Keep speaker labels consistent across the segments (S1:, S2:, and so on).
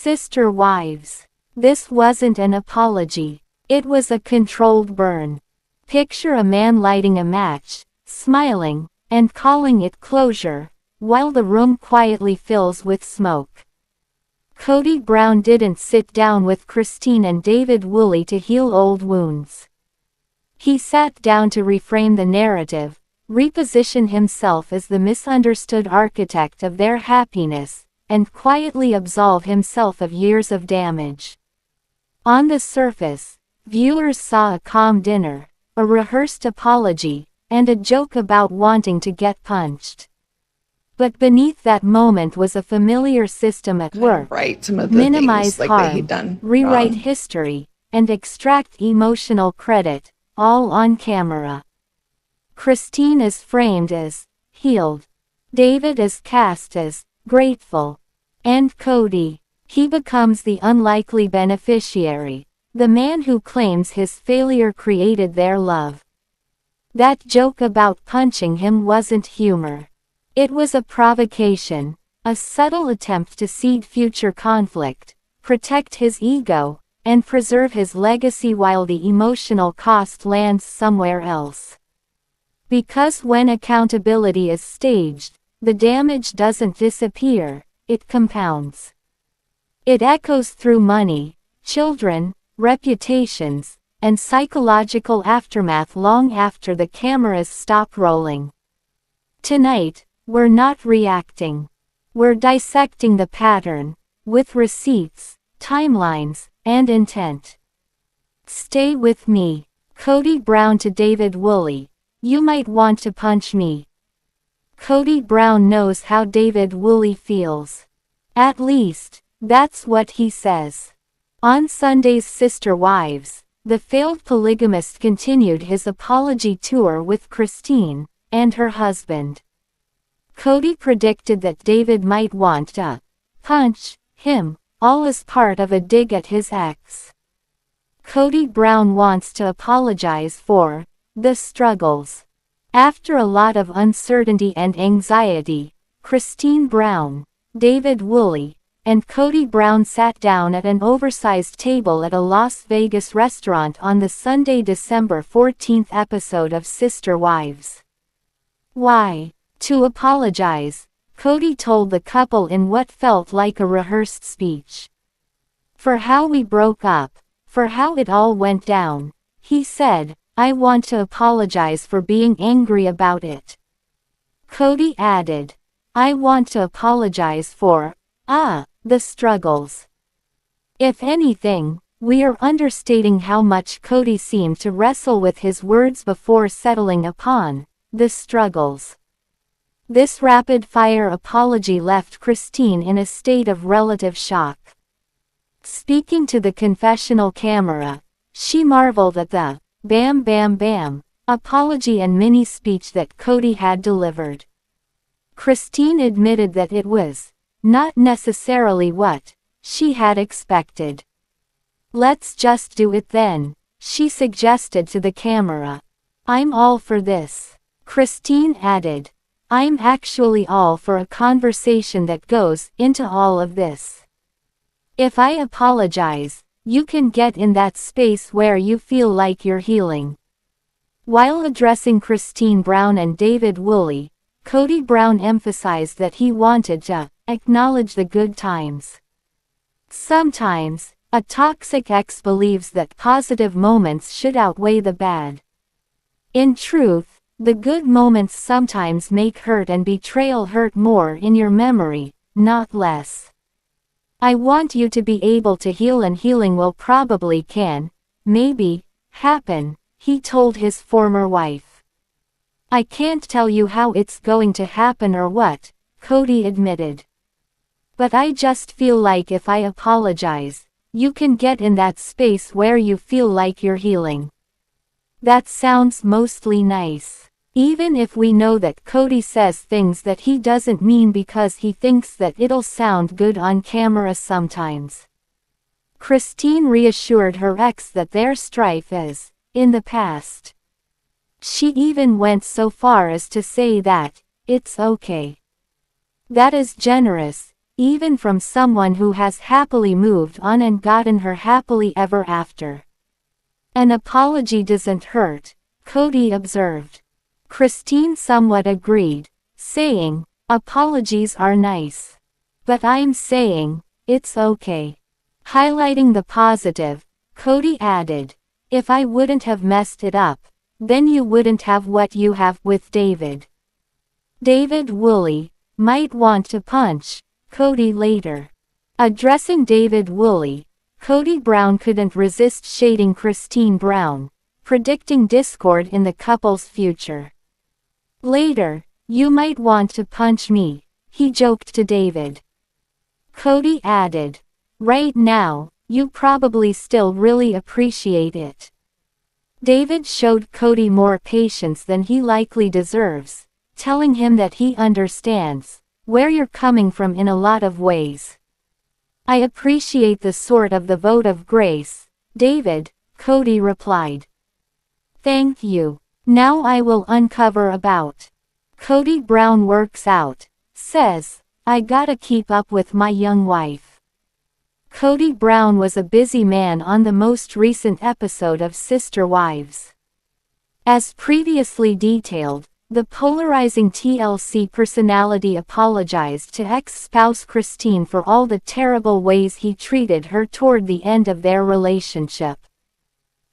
S1: Sister wives. This wasn't an apology. It was a controlled burn. Picture a man lighting a match, smiling, and calling it closure, while the room quietly fills with smoke. Kody Brown didn't sit down with Christine and David Woolley to heal old wounds. He sat down to reframe the narrative, reposition himself as the misunderstood architect of their happiness, and quietly absolve himself of years of damage. On the surface, viewers saw a calm dinner, a rehearsed apology, and a joke about wanting to get punched. But beneath that moment was a familiar system at work: minimize harm, rewrite history, and extract emotional credit, all on camera. Christine is framed as healed, David is cast as grateful, and Kody, he becomes the unlikely beneficiary, the man who claims his failure created their love. That joke about punching him wasn't humor. It was a provocation, a subtle attempt to seed future conflict, protect his ego, and preserve his legacy while the emotional cost lands somewhere else. Because when accountability is staged, the damage doesn't disappear, it compounds. It echoes through money, children, reputations, and psychological aftermath long after the cameras stop rolling. Tonight, we're not reacting. We're dissecting the pattern, with receipts, timelines, and intent. Stay with me. Kody Brown to David Woolley. You might want to punch me. Kody Brown knows how David Woolley feels. At least, that's what he says. On Sunday's Sister Wives, the failed polygamist continued his apology tour with Christine and her husband. Kody predicted that David might want to punch him, all as part of a dig at his ex. Kody Brown wants to apologize for the struggles. After a lot of uncertainty and anxiety, Christine Brown, David Woolley, and Kody Brown sat down at an oversized table at a Las Vegas restaurant on the Sunday, December 14th episode of Sister Wives. Why? To apologize, Kody told the couple in what felt like a rehearsed speech. For how we broke up, for how it all went down, he said, I want to apologize for being angry about it. Kody added, I want to apologize for, the struggles. If anything, we are understating how much Kody seemed to wrestle with his words before settling upon the struggles. This rapid-fire apology left Christine in a state of relative shock. Speaking to the confessional camera, she marveled at the bam bam bam apology and mini-speech that Kody had delivered. Christine admitted that it was not necessarily what she had expected. Let's just do it then, she suggested to the camera. I'm all for this. Christine added, I'm actually all for a conversation that goes into all of this. If I apologize, you can get in that space where you feel like you're healing. While addressing Christine Brown and David Woolley, Kody Brown emphasized that he wanted to acknowledge the good times. Sometimes, a toxic ex believes that positive moments should outweigh the bad. In truth, the good moments sometimes make hurt and betrayal hurt more in your memory, not less. I want you to be able to heal, and healing will probably maybe, happen, he told his former wife. I can't tell you how it's going to happen or what, Kody admitted. But I just feel like if I apologize, you can get in that space where you feel like you're healing. That sounds mostly nice. Even if we know that Kody says things that he doesn't mean because he thinks that it'll sound good on camera sometimes. Christine reassured her ex that their strife is in the past. She even went so far as to say that it's okay. That is generous, even from someone who has happily moved on and gotten her happily ever after. An apology doesn't hurt, Kody observed. Christine somewhat agreed, saying, apologies are nice. But I'm saying, it's okay. Highlighting the positive, Kody added, if I wouldn't have messed it up, then you wouldn't have what you have with David. David Woolley might want to punch Kody later. Addressing David Woolley, Kody Brown couldn't resist shading Christine Brown, predicting discord in the couple's future. Later, you might want to punch me, he joked to David. Kody added, right now, you probably still really appreciate it. David showed Kody more patience than he likely deserves, telling him that he understands where you're coming from in a lot of ways. I appreciate the sort of the vote of grace, David, Kody replied. Thank you. Now I will uncover about Kody Brown works out, says, I gotta keep up with my young wife. Kody Brown was a busy man on the most recent episode of Sister Wives. As previously detailed, the polarizing TLC personality apologized to ex-spouse Christine for all the terrible ways he treated her toward the end of their relationship.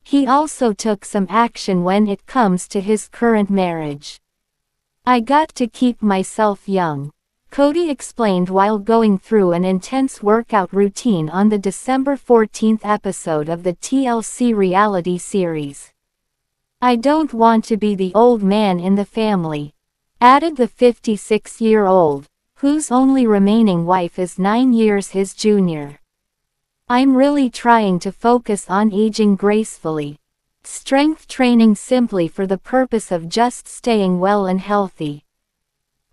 S1: He also took some action when it comes to his current marriage. I got to keep myself young, Kody explained while going through an intense workout routine on the December 14th episode of the TLC reality series. I don't want to be the old man in the family, added the 56-year-old, whose only remaining wife is 9 years his junior. I'm really trying to focus on aging gracefully. Strength training simply for the purpose of just staying well and healthy.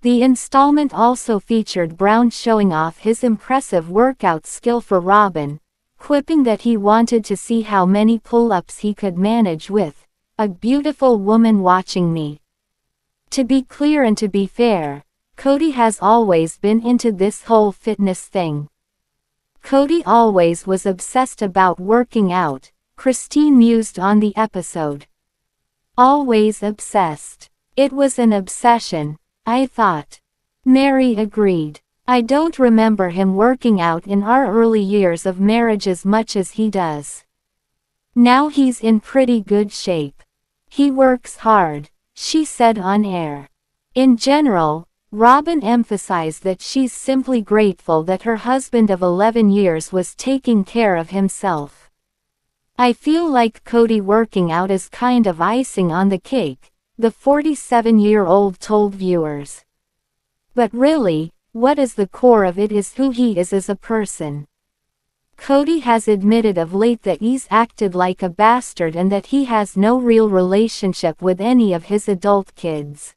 S1: The installment also featured Brown showing off his impressive workout skill for Robin, quipping that he wanted to see how many pull-ups he could manage with a beautiful woman watching me. To be clear and to be fair, Kody has always been into this whole fitness thing. Kody always was obsessed about working out, Christine mused on the episode. Always obsessed. It was an obsession, I thought. Mary agreed. I don't remember him working out in our early years of marriage as much as he does. Now he's in pretty good shape. He works hard, she said on air. In general, Robin emphasized that she's simply grateful that her husband of 11 years was taking care of himself. I feel like Kody working out is kind of icing on the cake, the 47-year-old told viewers. But really, what is the core of it is who he is as a person. Kody has admitted of late that he's acted like a bastard and that he has no real relationship with any of his adult kids.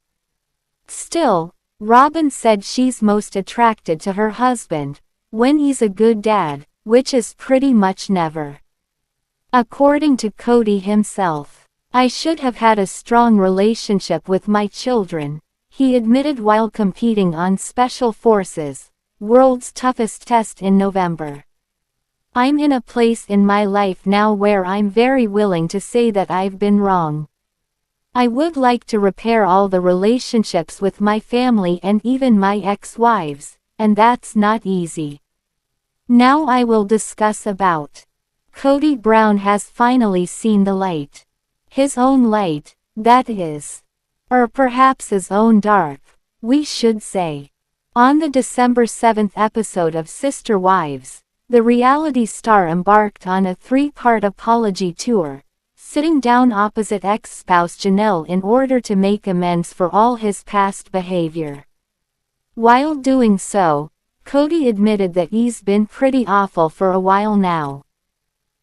S1: Still, Robin said she's most attracted to her husband when he's a good dad, which is pretty much never. According to Kody himself, I should have had a strong relationship with my children, he admitted while competing on Special Forces, World's Toughest Test in November. I'm in a place in my life now where I'm very willing to say that I've been wrong. I would like to repair all the relationships with my family and even my ex-wives, and that's not easy. Now I will discuss about Kody Brown has finally seen the light. His own light, that is. Or perhaps his own dark, we should say. On the December 7th episode of Sister Wives, the reality star embarked on a 3-part apology tour, sitting down opposite ex-spouse Janelle in order to make amends for all his past behavior. While doing so, Kody admitted that he's been pretty awful for a while now.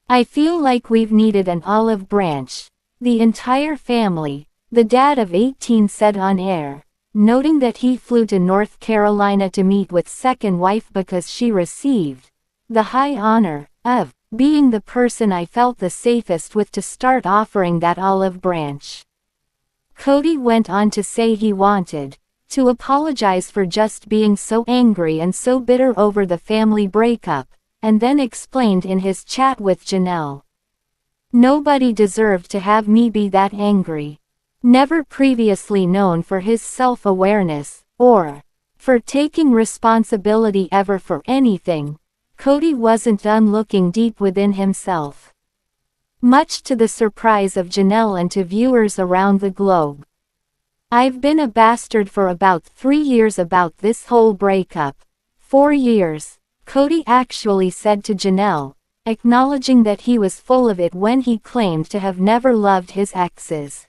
S1: I feel like we've needed an olive branch, the entire family, the dad of 18 said on air, noting that he flew to North Carolina to meet with second wife because she received the high honor of being the person I felt the safest with to start offering that olive branch. Kody went on to say he wanted to apologize for just being so angry and so bitter over the family breakup, and then explained in his chat with Janelle. Nobody deserved to have me be that angry. Never previously known for his self-awareness, or for taking responsibility ever for anything, Kody wasn't done looking deep within himself. Much to the surprise of Janelle and to viewers around the globe. I've been a bastard for about 3 years about this whole breakup. 4 years, Kody actually said to Janelle, acknowledging that he was full of it when he claimed to have never loved his exes.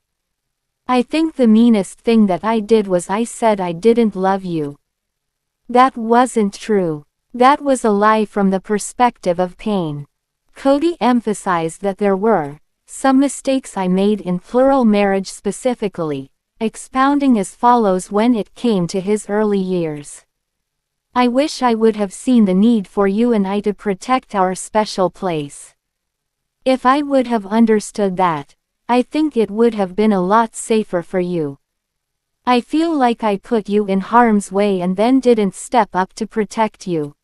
S1: I think the meanest thing that I did was I said I didn't love you. That wasn't true. That was a lie from the perspective of pain. Kody emphasized that there were some mistakes I made in plural marriage specifically, expounding as follows when it came to his early years. I wish I would have seen the need for you and I to protect our special place. If I would have understood that, I think it would have been a lot safer for you. I feel like I put you in harm's way and then didn't step up to protect you.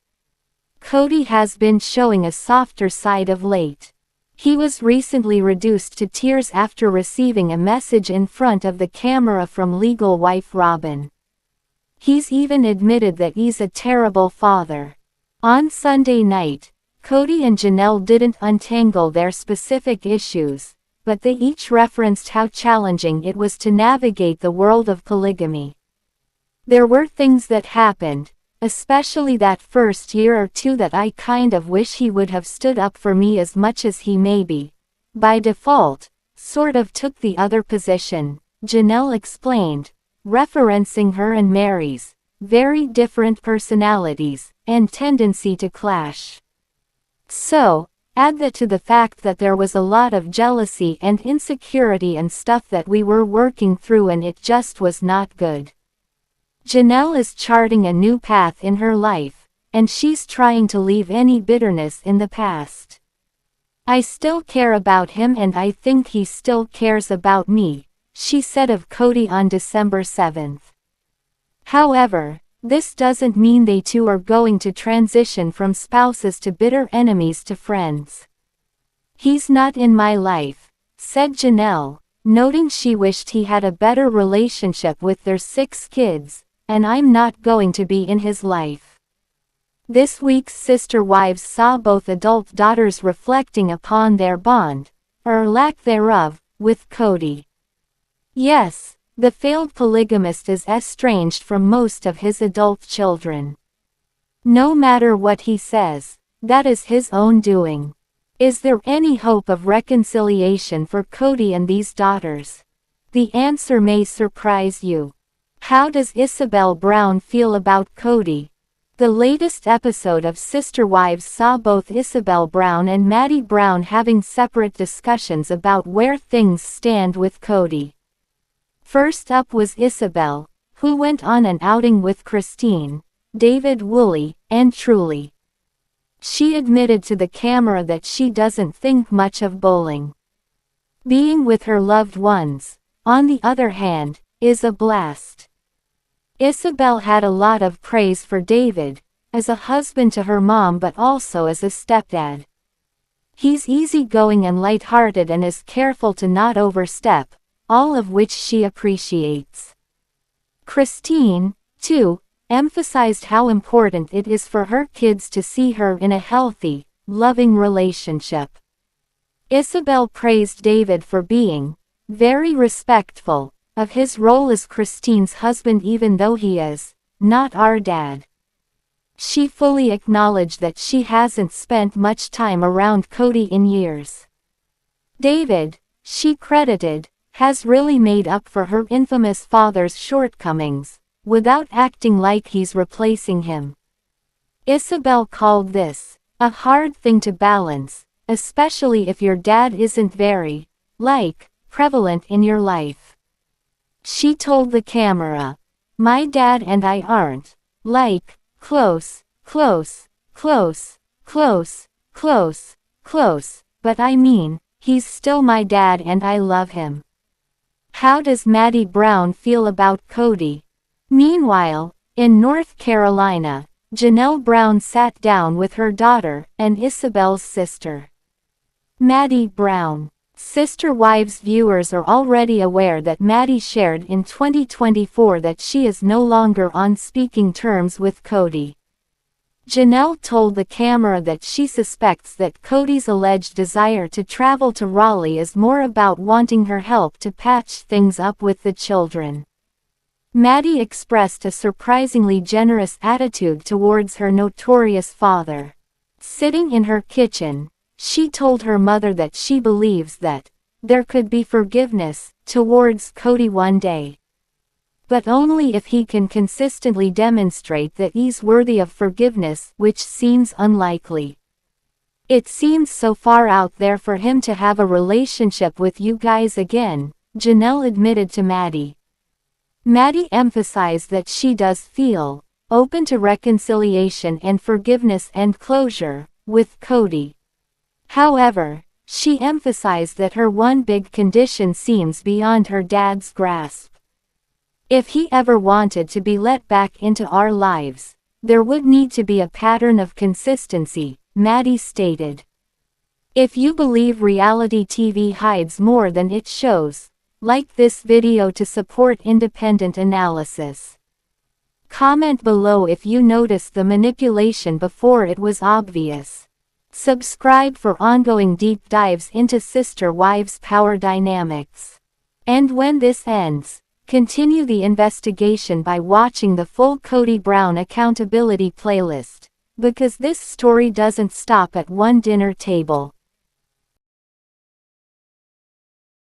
S1: Kody has been showing a softer side of late. He was recently reduced to tears after receiving a message in front of the camera from legal wife Robin. He's even admitted that he's a terrible father. On Sunday night, Kody and Janelle didn't untangle their specific issues, but they each referenced how challenging it was to navigate the world of polygamy. There were things that happened, especially that first year or two, that I kind of wish he would have stood up for me as much as he maybe, by default, sort of took the other position, Janelle explained, referencing her and Mary's very different personalities and tendency to clash. So, add that to the fact that there was a lot of jealousy and insecurity and stuff that we were working through, and it just was not good. Janelle is charting a new path in her life, and she's trying to leave any bitterness in the past. I still care about him and I think he still cares about me, she said of Kody on December 7th. However, this doesn't mean they two are going to transition from spouses to bitter enemies to friends. He's not in my life, said Janelle, noting she wished he had a better relationship with their 6 kids, and I'm not going to be in his life. This week's Sister Wives saw both adult daughters reflecting upon their bond, or lack thereof, with Kody. Yes, the failed polygamist is estranged from most of his adult children. No matter what he says, that is his own doing. Is there any hope of reconciliation for Kody and these daughters? The answer may surprise you. How does Isabel Brown feel about Kody? The latest episode of Sister Wives saw both Isabel Brown and Maddie Brown having separate discussions about where things stand with Kody. First up was Isabel, who went on an outing with Christine, David, Woolley, and Truly. She admitted to the camera that she doesn't think much of bowling. Being with her loved ones, on the other hand, is a blast. Isabel had a lot of praise for David, as a husband to her mom but also as a stepdad. He's easygoing and lighthearted and is careful to not overstep, all of which she appreciates. Christine, too, emphasized how important it is for her kids to see her in a healthy, loving relationship. Isabel praised David for being very respectful of his role as Christine's husband, even though he is not our dad. She fully acknowledged that she hasn't spent much time around Kody in years. David, she credited, has really made up for her infamous father's shortcomings, without acting like he's replacing him. Isabel called this a hard thing to balance, especially if your dad isn't very, prevalent in your life. She told the camera, "My dad and I aren't, close, but I mean, he's still my dad and I love him." How does Maddie Brown feel about Kody? Meanwhile, in North Carolina, Janelle Brown sat down with her daughter and Isabel's sister, Maddie Brown. Sister Wives viewers are already aware that Maddie shared in 2024 that she is no longer on speaking terms with Kody. Janelle told the camera that she suspects that Kody's alleged desire to travel to Raleigh is more about wanting her help to patch things up with the children. Maddie expressed a surprisingly generous attitude towards her notorious father. Sitting in her kitchen, she told her mother that she believes that there could be forgiveness towards Kody one day, but only if he can consistently demonstrate that he's worthy of forgiveness, which seems unlikely. It seems so far out there for him to have a relationship with you guys again, Janelle admitted to Maddie. Maddie emphasized that she does feel open to reconciliation and forgiveness and closure with Kody. However, she emphasized that her one big condition seems beyond her dad's grasp. If he ever wanted to be let back into our lives, there would need to be a pattern of consistency, Maddie stated. If you believe reality TV hides more than it shows, like this video to support independent analysis. Comment below if you noticed the manipulation before it was obvious. Subscribe for ongoing deep dives into sister wives' power dynamics. And when this ends, continue the investigation by watching the full Kody Brown accountability playlist, because this story doesn't stop at one dinner table.